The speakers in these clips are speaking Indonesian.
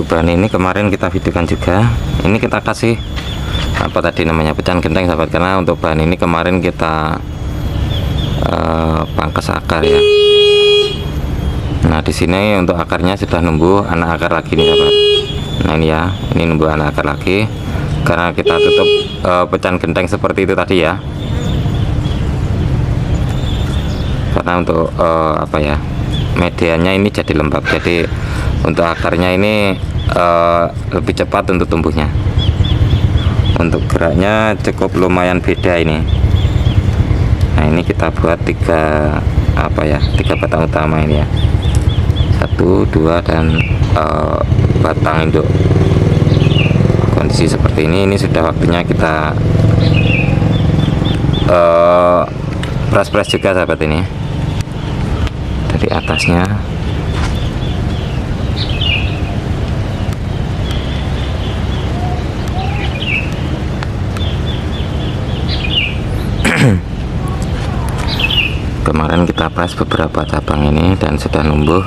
bahan ini kemarin kita videokan juga. Ini kita kasih apa tadi namanya, pecahan genteng sahabat, karena untuk bahan ini kemarin kita pangkas akar ya. Nah di sini untuk akarnya sudah numbuh anak akar lagi nih sahabat. Nah ini ya, ini numbuh anak akar lagi karena kita tutup pecahan genteng seperti itu tadi ya. Karena untuk apa ya, medianya ini jadi lembab, jadi untuk akarnya ini lebih cepat untuk tumbuhnya. Untuk geraknya cukup lumayan beda ini. Nah ini kita buat tiga batang utama ini ya, 1, 2 dan batang induk. Kondisi seperti ini sudah waktunya kita press juga sahabat ini dari atasnya. Kemarin kita press beberapa cabang ini dan sudah numbuh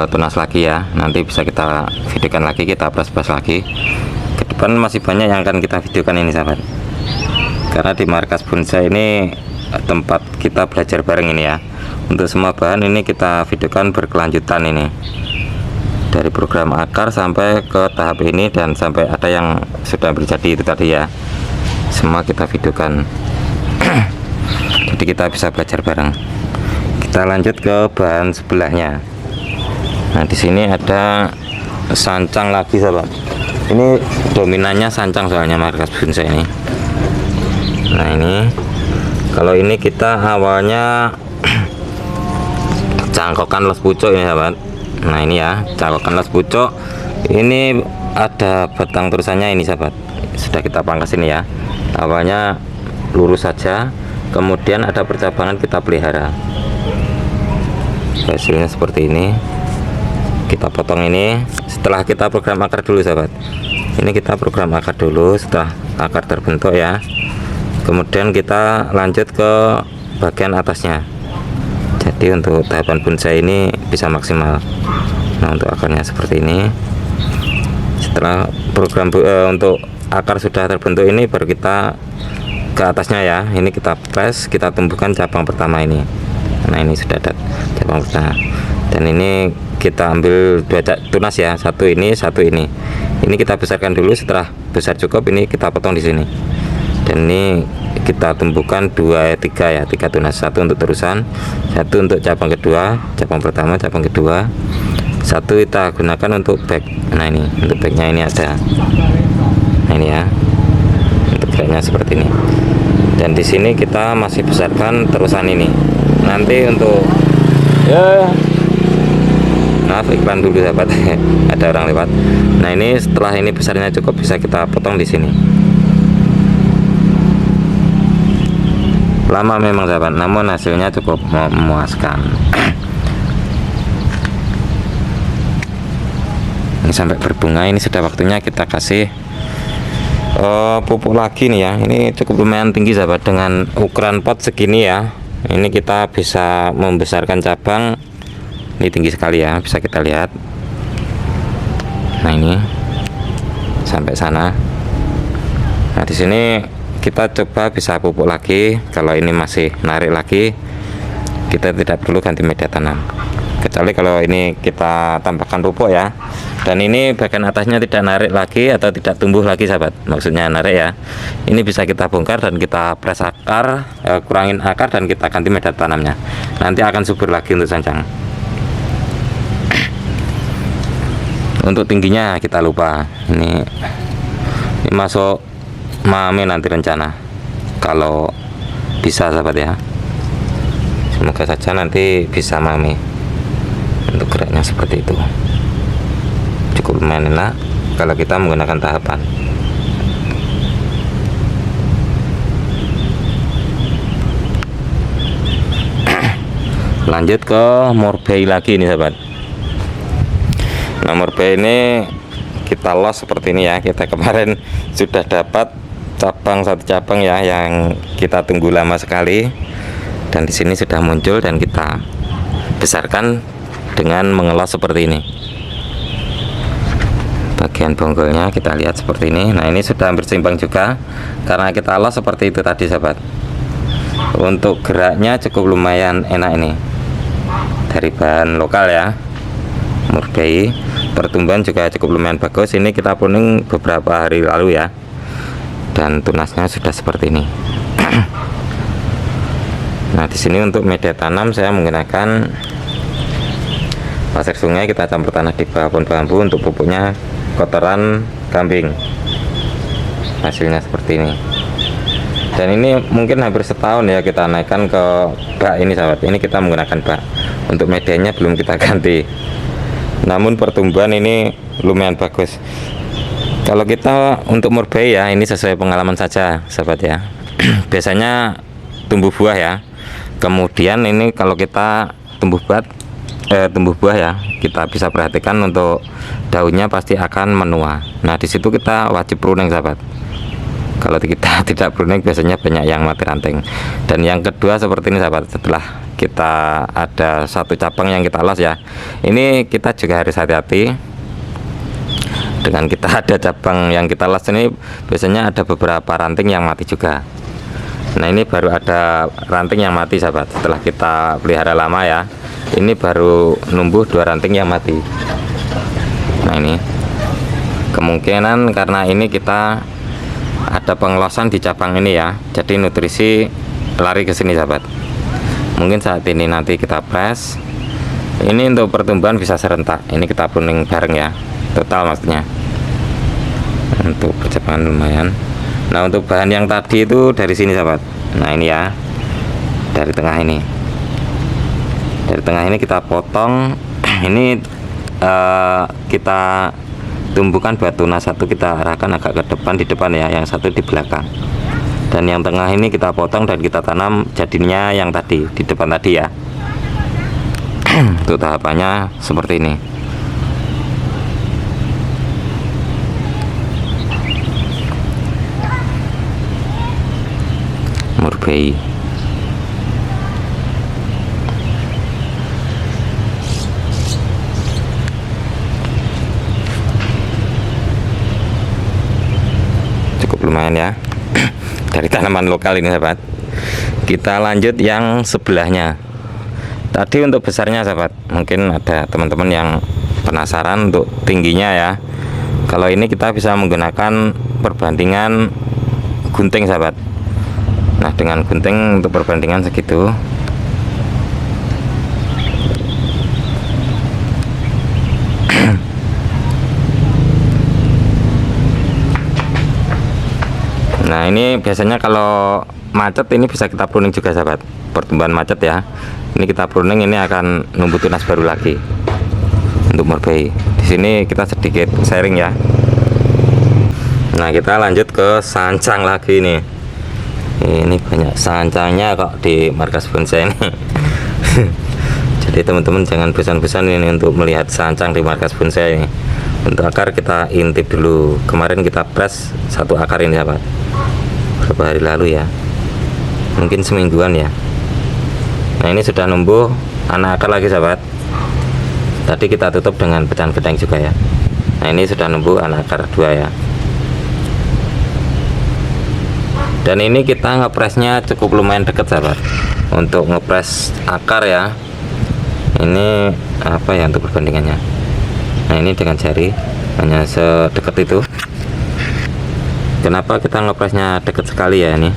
tunas lagi ya. Nanti bisa kita videokan lagi, kita press lagi. Ke depan masih banyak yang akan kita videokan ini sahabat, karena di markas bonsai ini tempat kita belajar bareng ini ya. Untuk semua bahan ini kita videokan berkelanjutan ini, dari program akar sampai ke tahap ini, dan sampai ada yang sudah berjadi itu tadi ya, semua kita videokan. Jadi kita bisa belajar bareng. Kita lanjut ke bahan sebelahnya. Nah di sini ada sancang lagi sahabat. Ini dominannya sancang soalnya markas bonsai ini. Nah ini kalau ini kita awalnya cangkokan los pucuk ini sahabat. Nah ini ya, cangkokan los pucuk. Ini ada batang terusannya ini sahabat, sudah kita pangkas ini ya. Awalnya lurus saja, kemudian ada percabangan kita pelihara. Hasilnya seperti ini. Kita potong ini setelah kita program akar dulu sahabat. Ini kita program akar dulu setelah akar terbentuk ya. Kemudian kita lanjut ke bagian atasnya. Jadi untuk tahapan bonsai ini bisa maksimal. Nah untuk akarnya seperti ini. Setelah program untuk akar sudah terbentuk ini, baru kita ke atasnya ya. Ini kita press, kita tumbuhkan cabang pertama ini. Nah ini sudah ada cabang pertama, dan ini kita ambil 2 tunas ya, satu ini. Ini kita besarkan dulu. Setelah besar cukup, ini kita potong di sini, dan ini kita tumbuhkan 3 tunas, satu untuk terusan, satu untuk cabang kedua, cabang pertama, cabang kedua, satu kita gunakan untuk back. Nah ini untuk backnya ini ada. Nah ini ya, untuk backnya seperti ini. Dan di sini kita masih besarkan terusan ini. Nanti untuk maaf iklan dulu sahabat, ada orang lewat. Nah ini setelah ini besarnya cukup, bisa kita potong di sini. Lama memang sahabat, namun hasilnya cukup memuaskan. Ini sampai berbunga, ini sudah waktunya kita kasih pupuk lagi nih ya. Ini cukup lumayan tinggi sahabat, dengan ukuran pot segini ya. Ini kita bisa membesarkan cabang. Ini tinggi sekali ya, bisa kita lihat. Nah ini sampai sana. Nah di sini kita coba bisa pupuk lagi. Kalau ini masih narik lagi, kita tidak perlu ganti media tanam, kecuali kalau ini kita tambahkan pupuk ya. Dan ini bagian atasnya tidak narik lagi atau tidak tumbuh lagi sahabat, maksudnya narik ya. Ini bisa kita bongkar dan kita press akar, kurangin akar, dan kita ganti media tanamnya. Nanti akan subur lagi untuk sancang. Untuk tingginya kita lupa. Ini masuk mame nanti rencana, kalau bisa sahabat ya. Semoga saja nanti bisa mame. Untuk geraknya seperti itu, cukup lumayan enak kalau kita menggunakan tahapan. Lanjut ke morbei lagi nih sahabat. Nah morbei ini kita los seperti ini ya. Kita kemarin sudah dapat satu cabang ya, yang kita tunggu lama sekali, dan di sini sudah muncul, dan kita besarkan dengan mengelos seperti ini. bagian bonggolnya kita lihat seperti ini. Nah ini sudah hampir seimbang juga karena kita los seperti itu tadi sahabat. Untuk geraknya cukup lumayan enak ini, dari bahan lokal ya, Murbei. Pertumbuhan juga cukup lumayan bagus. Ini kita pruning beberapa hari lalu ya, dan tunasnya sudah seperti ini. Nah di sini untuk media tanam saya menggunakan pasir sungai, kita campur tanah di bawah pohon bambu untuk pupuknya kotoran kambing. Hasilnya seperti ini. Dan ini mungkin hampir setahun ya kita naikkan ke bak ini sahabat. Ini kita menggunakan bak. Untuk medianya belum kita ganti. Namun pertumbuhan ini lumayan bagus. Kalau kita untuk Murbei ya, ini sesuai pengalaman saja sahabat ya. Biasanya tumbuh buah ya. Kemudian ini kalau kita tumbuh buah ya, kita bisa perhatikan untuk daunnya pasti akan menua. Nah di situ kita wajib pruning sahabat. Kalau kita tidak pruning biasanya banyak yang mati ranting. Dan yang kedua seperti ini sahabat, setelah kita ada satu cabang yang kita los ya, ini kita juga harus hati-hati dengan kita ada cabang yang kita los ini. Biasanya ada beberapa ranting yang mati juga. Nah ini baru ada ranting yang mati sahabat, setelah kita pelihara lama ya. Ini baru numbuh 2 ranting yang mati. Nah ini kemungkinan karena ini kita ada pengelosan di cabang ini ya, jadi nutrisi lari ke sini sahabat. Mungkin saat ini nanti kita press. Ini untuk pertumbuhan bisa serentak. Ini kita pruning bareng ya, total maksudnya. Untuk percepatan lumayan. Nah untuk bahan yang tadi itu dari sini sahabat. Nah ini ya, dari tengah ini. Dari tengah ini kita potong. Ini kita tumbuhkan batu. Nah satu kita arahkan agak ke depan, di depan ya, yang satu di belakang. Dan yang tengah ini kita potong dan kita tanam jadinya yang tadi di depan tadi ya. Untuk tahapannya seperti ini. Murbei. Lumayan ya, dari tanaman lokal ini sahabat. Kita lanjut yang sebelahnya. Tadi untuk besarnya sahabat, mungkin ada teman-teman yang penasaran untuk tingginya ya. Kalau ini kita bisa menggunakan perbandingan gunting sahabat. Nah dengan gunting untuk perbandingan segitu. Nah ini biasanya kalau macet ini bisa kita pruning juga sahabat. Pertumbuhan macet ya, ini kita pruning, ini akan numbuh tunas baru lagi untuk Murbei. Di sini kita sedikit sharing ya. Nah kita lanjut ke sancang lagi nih. Ini banyak sancangnya kok di markas bonsai ini. Jadi teman-teman jangan bosan-bosan ini untuk melihat sancang di markas bonsai ini. Untuk akar kita intip dulu. Kemarin kita press satu akar ini sahabat, beberapa hari lalu ya, mungkin semingguan ya. Nah ini sudah numbuh anak akar lagi sahabat. Tadi kita tutup dengan pecahan gedang juga ya. Nah ini sudah numbuh anak akar 2 ya. Dan ini kita ngepresnya cukup lumayan dekat sahabat. Untuk ngepres akar ya, ini apa ya untuk perbandingannya. Nah ini dengan jari hanya sedekat itu. Kenapa kita ngepresnya dekat sekali ya ini?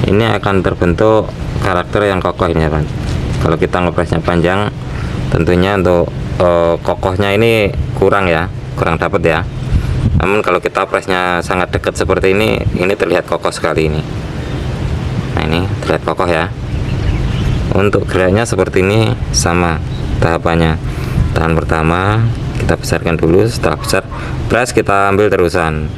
Ini akan terbentuk karakter yang kokoh ini ya kan. Kalau kita ngepresnya panjang, tentunya untuk kokohnya ini kurang ya, kurang dapat ya. Namun kalau kita presnya sangat dekat seperti ini terlihat kokoh sekali ini. Nah ini terlihat kokoh ya. Untuk geraknya seperti ini sama tahapannya. Tahan pertama kita besarkan dulu, setelah besar press kita ambil terusan.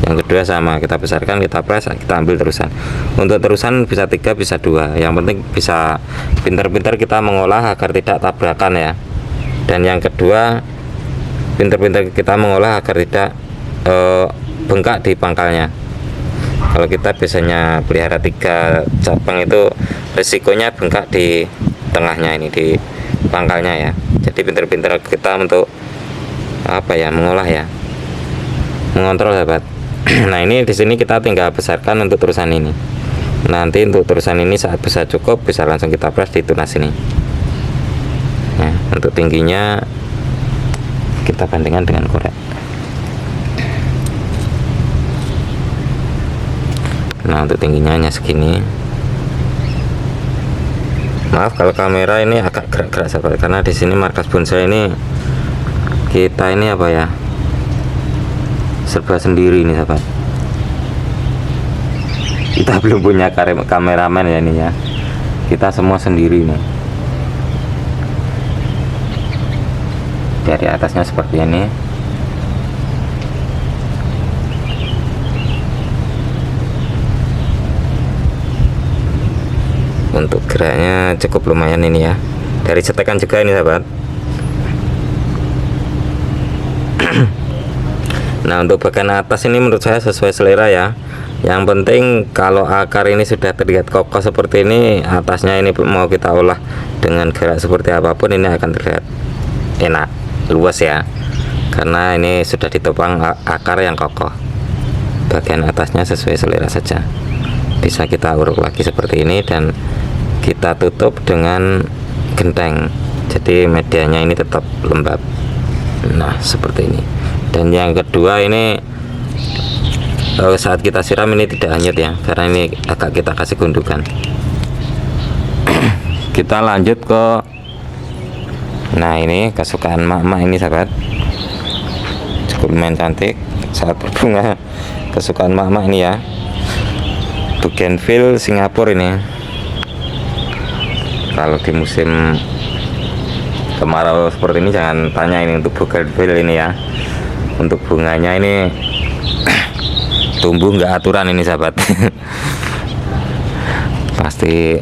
Yang kedua sama, kita besarkan, kita press, kita ambil terusan. Untuk terusan bisa 3 bisa 2, yang penting bisa pintar-pintar kita mengolah agar tidak tabrakan ya. Dan yang kedua, pintar-pintar kita mengolah agar tidak bengkak di pangkalnya. Kalau kita biasanya pelihara 3 cabang itu resikonya bengkak di tengahnya ini, di pangkalnya ya. Jadi pintar-pintar kita untuk apa ya, mengolah ya. mengontrol sahabat. Nah ini di sini kita tinggal besarkan untuk terusan ini. Nanti untuk terusan ini saat besar cukup bisa langsung kita press di tunas ini ya. Untuk tingginya kita bandingkan dengan korek. Nah untuk tingginya hanya segini. Maaf kalau kamera ini agak gerak-gerak sahabat, karena di sini markas bonsai ini kita ini apa ya, serba sendiri ini sahabat. Kita belum punya kameramen ya ini ya, kita semua sendiri nih. Dari atasnya seperti ini. Untuk geraknya cukup lumayan ini ya, dari cetekan juga ini sahabat. Nah untuk bagian atas ini menurut saya sesuai selera ya. Yang penting kalau akar ini sudah terlihat kokoh seperti ini, atasnya ini mau kita olah dengan gerak seperti apapun ini akan terlihat enak, luas ya, karena ini sudah ditopang akar yang kokoh. Bagian atasnya sesuai selera saja, bisa kita uruk lagi seperti ini dan kita tutup dengan genteng, jadi medianya ini tetap lembab. Nah seperti ini. Dan yang kedua ini saat kita siram ini tidak hanyut ya, karena ini agak kita kasih gundukan. Kita lanjut ke, nah ini kesukaan mak-mak ini sahabat, cukup lumayan cantik saat berbunga. Kesukaan mak-mak ini ya, Bougainville Singapura ini. Kalau di musim kemarau seperti ini jangan tanya ini untuk Bougainville ini ya. Untuk bunganya ini tumbuh nggak aturan ini sahabat. Pasti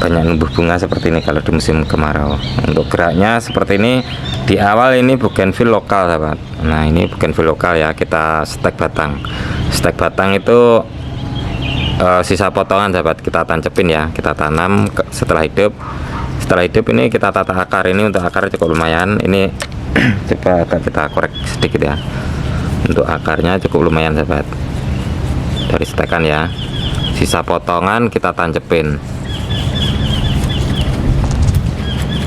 banyak numbuh bunga seperti ini kalau di musim kemarau. Untuk geraknya seperti ini, di awal ini Bougainville lokal sahabat. Nah ini Bougainville lokal ya, kita stek batang. Stek batang itu sisa potongan sahabat, kita tancepin ya, kita tanam setelah hidup. Setelah hidup ini kita tata akar. Ini untuk akar cukup lumayan. Ini coba agak kita korek sedikit ya. Untuk akarnya cukup lumayan sahabat, dari stekan ya. Sisa potongan kita tancepin,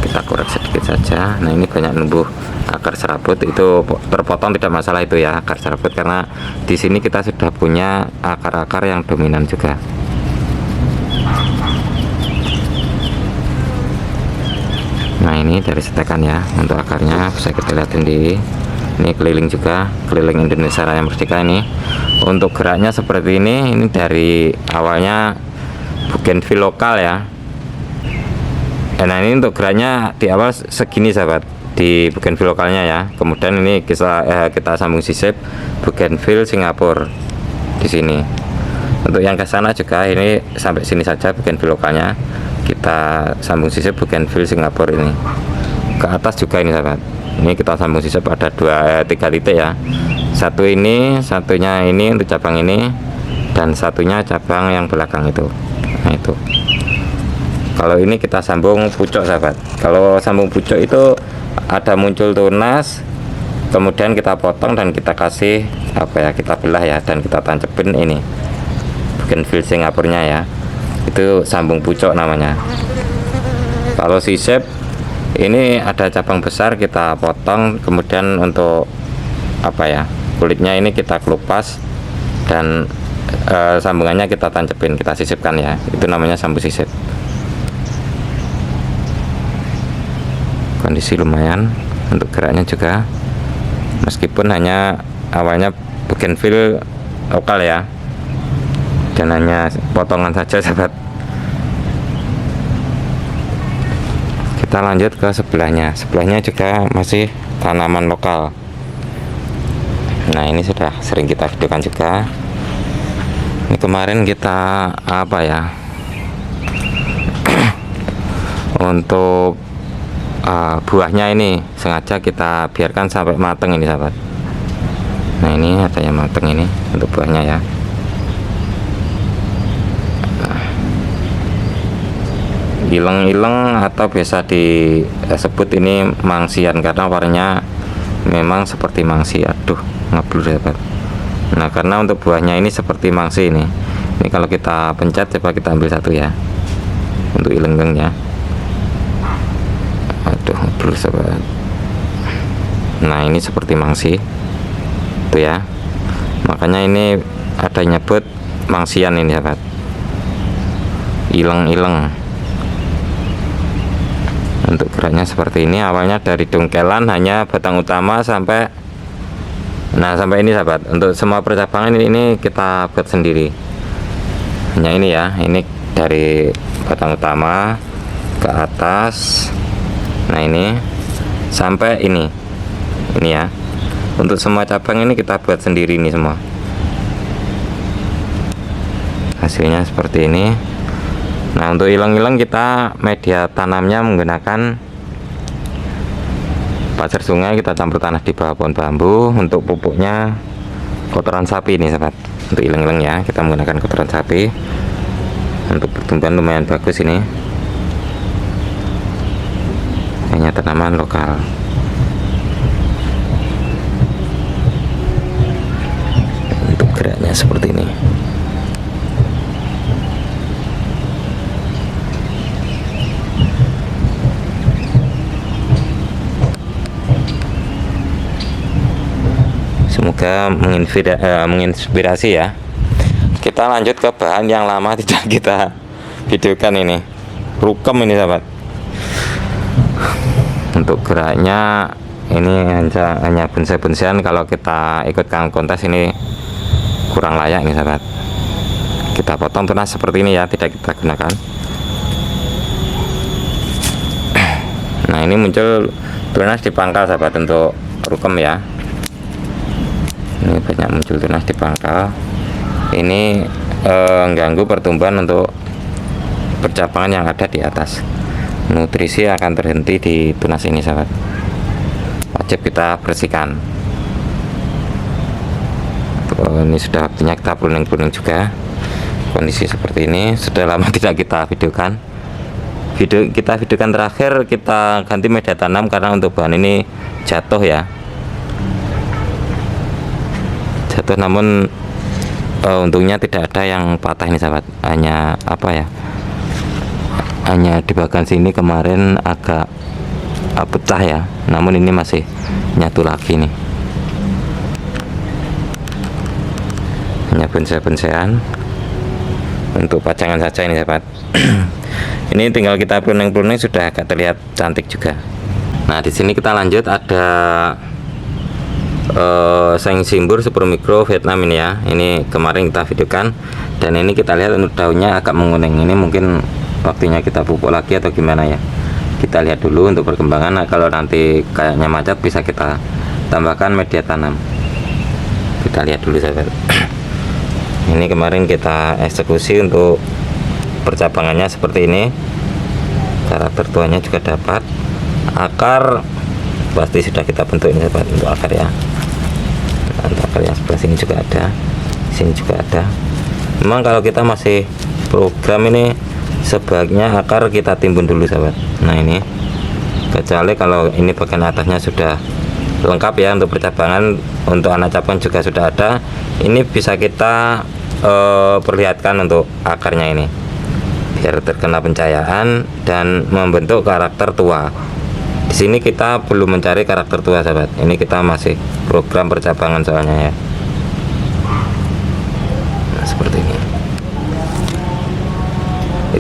kita korek sedikit saja. Nah ini banyak numbuh akar serabut, itu terpotong tidak masalah itu ya, akar serabut, karena di sini kita sudah punya akar-akar yang dominan juga. Nah ini dari setekan ya, untuk akarnya bisa kita lihatin di ini, keliling juga, keliling Indonesia Raya Merdeka ini. Untuk geraknya seperti ini dari awalnya Bougainville lokal ya. Nah ini untuk geraknya di awal segini sahabat, di Bougainville lokalnya ya. Kemudian ini kita sambung sisip Bougainville Singapura di sini. Untuk yang ke sana juga ini sampai sini saja Bougainville lokalnya. Kita sambung sisip Bougainville Singapura ini. Ke atas juga ini sahabat. Ini kita sambung sisip, ada 3 titik ya. Satu ini, satunya ini untuk cabang ini, dan satunya cabang yang belakang itu. Nah itu. Kalau ini kita sambung pucuk sahabat. Kalau sambung pucuk itu ada muncul tunas, kemudian kita potong dan kita kasih apa ya, kita belah ya, dan kita tancepin ini Bougainville Singapurnya ya. Itu sambung pucuk namanya. Kalau sisip ini ada cabang besar, kita potong, kemudian untuk apa ya, kulitnya ini kita kelupas dan sambungannya kita tancepin, kita sisipkan ya. Itu namanya sambung sisip. Kondisi lumayan untuk geraknya juga, meskipun hanya awalnya Bougainville lokal ya, dan hanya potongan saja sahabat. Kita lanjut ke sebelahnya. Sebelahnya juga masih tanaman lokal. Nah ini sudah sering kita videokan juga. Ini kemarin kita apa ya, untuk buahnya ini sengaja kita biarkan sampai mateng ini sahabat. Nah ini ada yang mateng ini untuk buahnya ya. Ileng-ileng atau biasa disebut ini mangsian, karena warnanya memang seperti mangsi. Aduh ngeblur sahabat. Nah, karena untuk buahnya ini seperti mangsi ini. Ini kalau kita pencet, coba kita ambil satu ya. Untuk ileng-ilengnya. Aduh, ngobrol sobat. Nah, ini seperti mangsi. Tuh ya. Makanya ini ada nyebut mangsian ini sahabat. Ileng-ileng. Untuk geraknya seperti ini, awalnya dari dongkelan hanya batang utama sampai ini sahabat. Untuk semua percabangan ini kita buat sendiri. Hanya ini ya, ini dari batang utama ke atas. Nah, ini sampai ini ya. Untuk semua cabang ini kita buat sendiri ini semua. Hasilnya seperti ini. Nah, untuk ilang-ilang kita media tanamnya menggunakan pasir sungai, kita campur tanah di bawah pohon bambu. Untuk pupuknya kotoran sapi ini sahabat. Untuk ilang-ilang ya, kita menggunakan kotoran sapi. Untuk pertumbuhan lumayan bagus ini. Hanya tanaman lokal. Untuk geraknya seperti ini. Semoga menginspirasi ya. Kita lanjut ke bahan yang lama tidak kita videokan ini. Rukem ini sahabat. Untuk geraknya ini hanya bonsai-bonsaian. Kalau kita ikut kontes ini kurang layak ini sahabat. Kita potong tunas seperti ini ya, tidak kita gunakan. Nah, ini muncul tunas di pangkal sahabat untuk rukem ya. Ini banyak muncul tunas di pangkal. Ini mengganggu pertumbuhan untuk percabangan yang ada di atas. Nutrisi akan terhenti di tunas ini sahabat. Wajib kita bersihkan. Ini sudah waktunya kita pruning juga. Kondisi seperti ini sudah lama tidak kita videokan. Kita videokan terakhir kita ganti media tanam karena untuk bahan ini jatuh ya. Namun untungnya tidak ada yang patah ini sahabat. Hanya hanya di bagian sini kemarin agak pecah ya, namun ini masih nyatu lagi nih. Hanya bonsai-bonsaian untuk pacangan saja ini sahabat. Ini tinggal kita pruning sudah agak terlihat cantik juga. Nah, di sini kita lanjut ada Seng Simbur Super Mikro Vietnam ini ya. Ini kemarin kita videokan dan ini kita lihat untuk daunnya agak menguning. Ini mungkin waktunya kita pupuk lagi atau gimana ya. Kita lihat dulu untuk perkembangan. Nah, kalau nanti kayaknya macet bisa kita tambahkan media tanam. Kita lihat dulu sahabat. Ini kemarin kita eksekusi untuk percabangannya seperti ini. Karakter tuanya juga dapat. Akar pasti sudah kita bentuk ini sahabat untuk akar ya. Untuk akar yang sebelah sini juga ada, sini juga ada. Memang kalau kita masih program ini sebaiknya akar kita timbun dulu sahabat. Nah, ini kecuali kalau ini bagian atasnya sudah lengkap ya untuk percabangan. Untuk anak cabang juga sudah ada. Ini bisa kita perlihatkan untuk akarnya ini biar terkena pencahayaan dan membentuk karakter tua. Di sini kita belum mencari karakter tua sahabat. Ini kita masih program percabangan soalnya ya. Nah, seperti ini.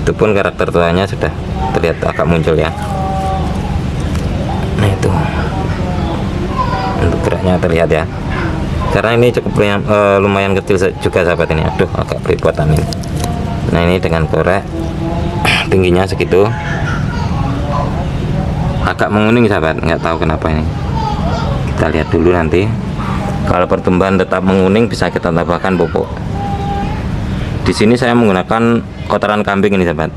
Itu pun karakter tuanya sudah terlihat agak muncul ya. Nah, itu untuk geraknya terlihat ya. Karena ini cukup lumayan kecil juga sahabat ini. Aduh, agak beripotan ini. Nah, ini dengan korek tingginya segitu. Agak menguning sahabat, nggak tahu kenapa ini. Kita lihat dulu nanti. Kalau pertumbuhan tetap menguning bisa kita tambahkan pupuk. Di sini saya menggunakan kotoran kambing ini sahabat.